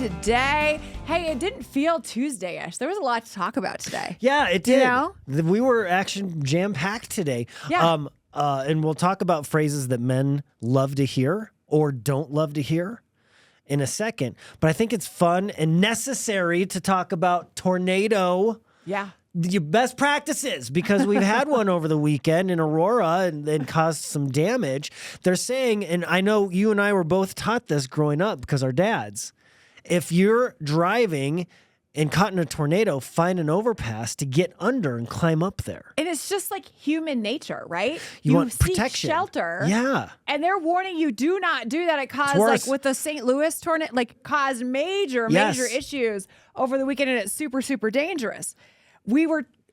today. Hey, it didn't feel Tuesday-ish. There was a lot to talk about today. Yeah, it did. You know? We were actually jam-packed today. Yeah. And we'll talk about phrases that men love to hear or don't love to hear in a second. But I think it's fun and necessary to talk about tornado. Yeah. Your best practices, because we've had one over the weekend in Aurora and caused some damage. They're saying, and I know you and I were both taught this growing up because our dads, if you're driving and caught in a tornado, find an overpass to get under and climb up there. And it's just like human nature, right? You want seek protection. shelter. Yeah. And they're warning you, do not do that. It caused, worse. like with the St. Louis tornado, like caused major issues over the weekend, and it's super, super dangerous.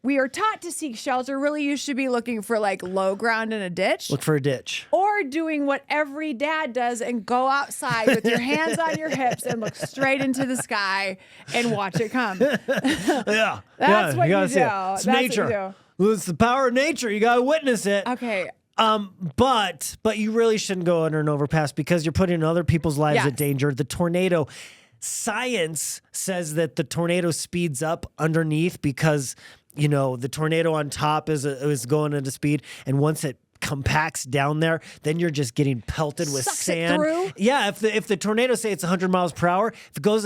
We are taught to seek shelter. Really, you should be looking for like low ground in a ditch. Look for a ditch. Or doing what every dad does and go outside with your hands on your hips and look straight into the sky and watch it come. Yeah. That's what you gotta do. see it. It's That's nature. what you Well, it's the power of nature. You got to witness it. Okay. But you really shouldn't go under an overpass because you're putting other people's lives Yes. at danger. The tornado, science says that the tornado speeds up underneath because, you know, the tornado on top is going into speed. And once it compacts down there, then you're just getting pelted with Sucks it sand. through? Yeah, if the tornado, say it's 100 miles per hour, if it goes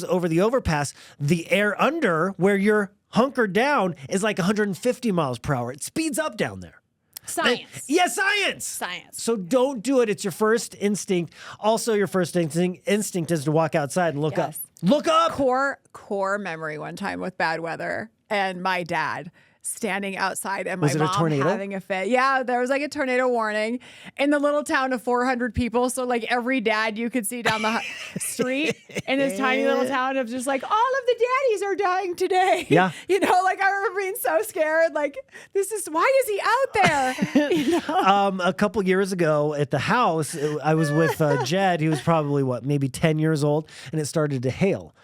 over the overpass, the air under where you're hunkered down is like 150 miles per hour. It speeds up down there. Science. Yeah, science. Science. So don't do it. It's your first instinct. Also, your first instinct is to walk outside and look up. Yes. Look up. Core memory one time with bad weather and my dad standing outside and my Was it a mom tornado? having a fit. Yeah, there was like a tornado warning in the little town of 400 people. So like every dad you could see down the street in this tiny little town of just like all of the daddies are dying today. Yeah. You know, like I remember being so scared. Like why is he out there? You know? A couple years ago at the house, I was with Jed. He was probably maybe 10 years old, and it started to hail.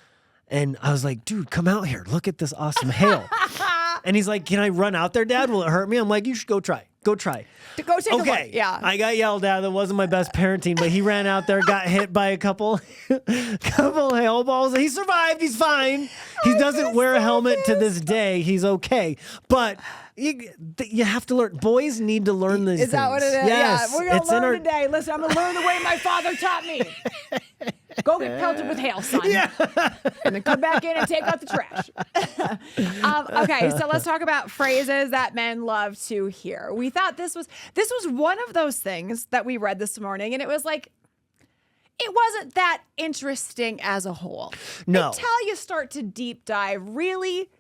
And I was like, dude, come out here. Look at this awesome hail. And he's like, can I run out there, Dad? Will it hurt me? I'm like, you should go try. Go try. To go take a look. Yeah. I got yelled at. That wasn't my best parenting, but he ran out there, got hit by a couple hail balls. He survived. He's fine. He doesn't wear a helmet to this day. He's okay. But you have to learn. Boys need to learn these things. Is that what it is? Yes. Yeah, we're going to learn today. Listen, I'm going to learn the way my father taught me. Go get pelted with hail, son. Yeah. And then come back in and take out the trash. Okay, so let's talk about phrases that men love to hear. We thought this was one of those things that we read this morning, and it was like, it wasn't that interesting as a whole. No. Until you start to deep dive, really,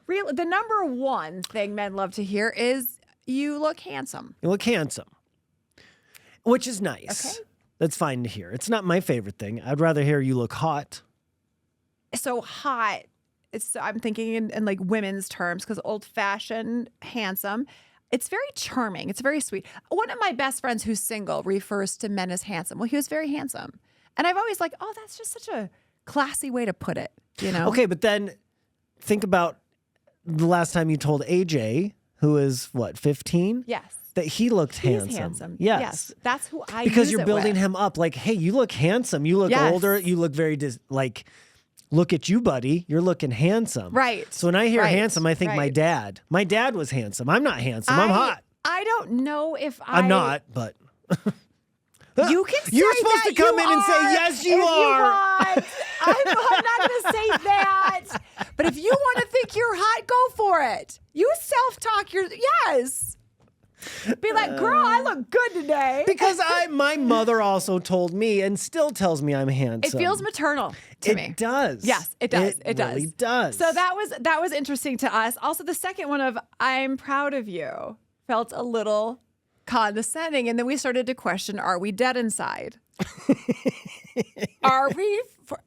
the number one thing men love to hear is, you look handsome. You look handsome, which is nice. Okay. That's fine to hear. It's not my favorite thing. I'd rather hear you look hot. So hot. I'm thinking in like women's terms, because old-fashioned, handsome. It's very charming. It's very sweet. One of my best friends who's single refers to men as handsome. Well, he was very handsome. And I've always like, oh, that's just such a classy way to put it, you know? Okay, but then think about the last time you told AJ, who is, 15? Yes. That he looked He's handsome. handsome. Yes. That's who I Because use you're it building with. him up. Like, hey, you look handsome. You look Yes. older. You look very, look at you, buddy. You're looking handsome. Right. So when I hear Right. handsome, I think my Right. dad. My dad was handsome. I'm not handsome. I'm hot. I don't know if I'm not, but. You can say You're supposed that to come you in and say, are yes, you if are. want. I'm not going to say that. But if you want to think you're hot, go for it. You self-talk. Yes. Be like, girl, I look good today. Because my mother also told me and still tells me I'm handsome. It feels maternal to me. It does. Yes, it does. It really does. So that was interesting to us. Also, the second one of I'm proud of you felt a little condescending. And then we started to question, are we dead inside?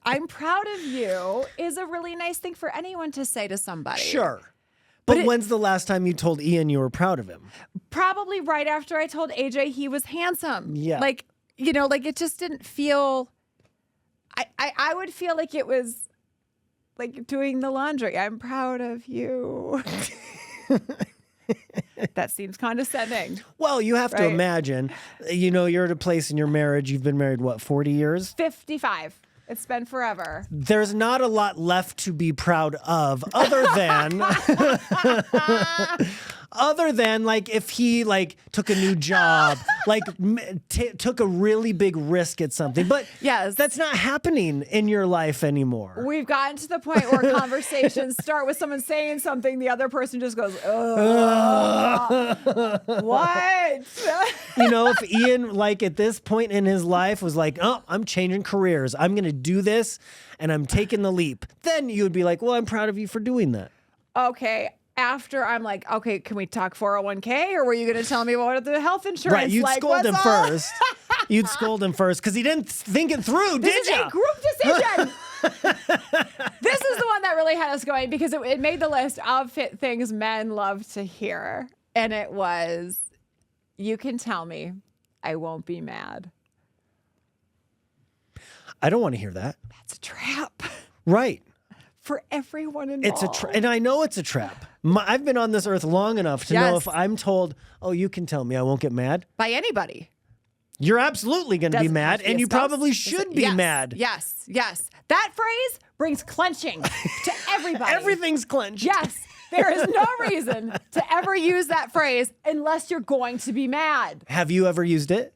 I'm proud of you is a really nice thing for anyone to say to somebody. Sure. But when's the last time you told Ian you were proud of him? Probably right after I told AJ he was handsome. Yeah. Like, you know, like it just didn't feel, I would feel like it was like doing the laundry. I'm proud of you. That seems condescending. Well, you have to imagine, you're at a place in your marriage. You've been married, 40 years? 55. It's been forever. There's not a lot left to be proud of other than like if he like took a new job, like took a really big risk at something. But yes, that's not happening in your life anymore. We've gotten to the point where conversations start with someone saying something, the other person just goes, "Ugh, what?" You know, if Ian, like at this point in his life, was like, "Oh, I'm changing careers. I'm going to do this, and I'm taking the leap," then you would be like, "Well, I'm proud of you for doing that." Okay. After I'm like, okay, can we talk 401k, or were you going to tell me about the health insurance? Right, you'd like, scold him up? first. You'd scold him first because he didn't think it through, This did you? is a group decision. This is the one that really had us going because it made the list of things men love to hear. And it was, you can tell me, I won't be mad. I don't want to hear that. That's a trap. Right. For everyone involved. It's a trap. And I know it's a trap. I've been on this earth long enough to know if I'm told, oh, you can tell me, I won't get mad. By anybody. You're absolutely going to be mad, and you probably should be mad. Yes, yes. That phrase brings clenching to everybody. Everything's clenched. Yes. There is no reason to ever use that phrase unless you're going to be mad. Have you ever used it?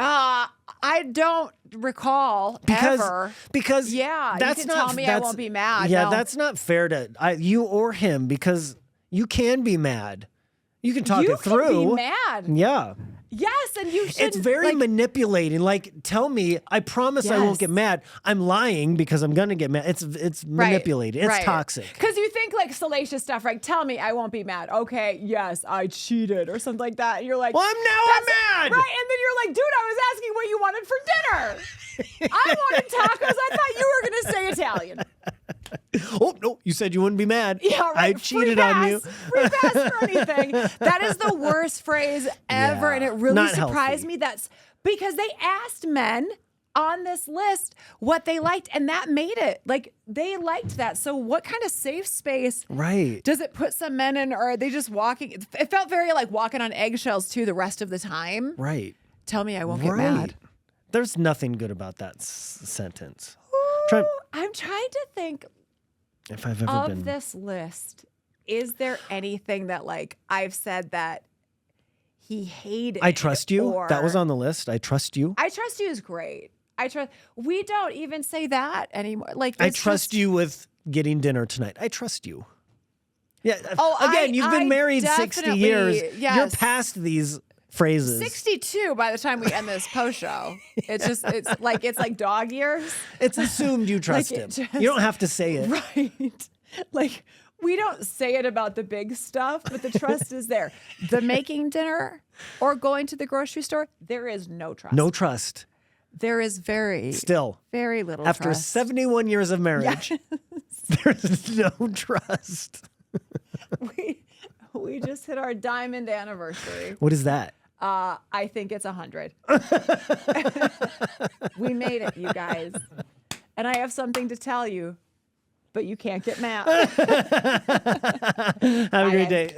I don't recall ever. Because that's you can tell me I won't be mad. Yeah, no. that's not fair to you or him because you can be mad. You can talk it through. You can be mad. Yeah. Yes, and you should. It's very manipulating. Like, tell me, I promise I won't get mad. I'm lying because I'm gonna get mad. It's manipulating. It's toxic. Because you think like salacious stuff, right? Tell me, I won't be mad. Okay, yes, I cheated or something like that. And you're like, well, I'm mad. Right, and then you're like, dude, I was asking what you wanted for dinner. I wanted tacos. I thought you were gonna say Italian. Oh, no, you said you wouldn't be mad. Yeah, right. I cheated on you. Free pass for anything. That is the worst phrase ever. And it really surprised me. That's because they asked men on this list what they liked, and that made it. Like, they liked that. So what kind of safe space does it put some men in, or are they just walking? It felt very like walking on eggshells, too, the rest of the time. Right. Tell me I won't get mad. There's nothing good about that sentence. I'm trying to think if I've ever been this list. Is there anything that like I've said that he hated? I trust you. That was on the list. I trust you. I trust you is great. We don't even say that anymore. Like, I trust you with getting dinner tonight. I trust you. Yeah. Again, you've been married 60 years. Yes. You're past these phrases. 62 by the time we end this post show. It's like dog years. It's assumed you trust him. You don't have to say it. Right. Like, we don't say it about the big stuff, but the trust is there. The making dinner or going to the grocery store, there is no trust. No trust. There is very little after trust. 71 years of marriage, there's no trust. We just hit our diamond anniversary. What is that? I think it's 100. We made it, you guys. And I have something to tell you, but you can't get mad. Have a great day.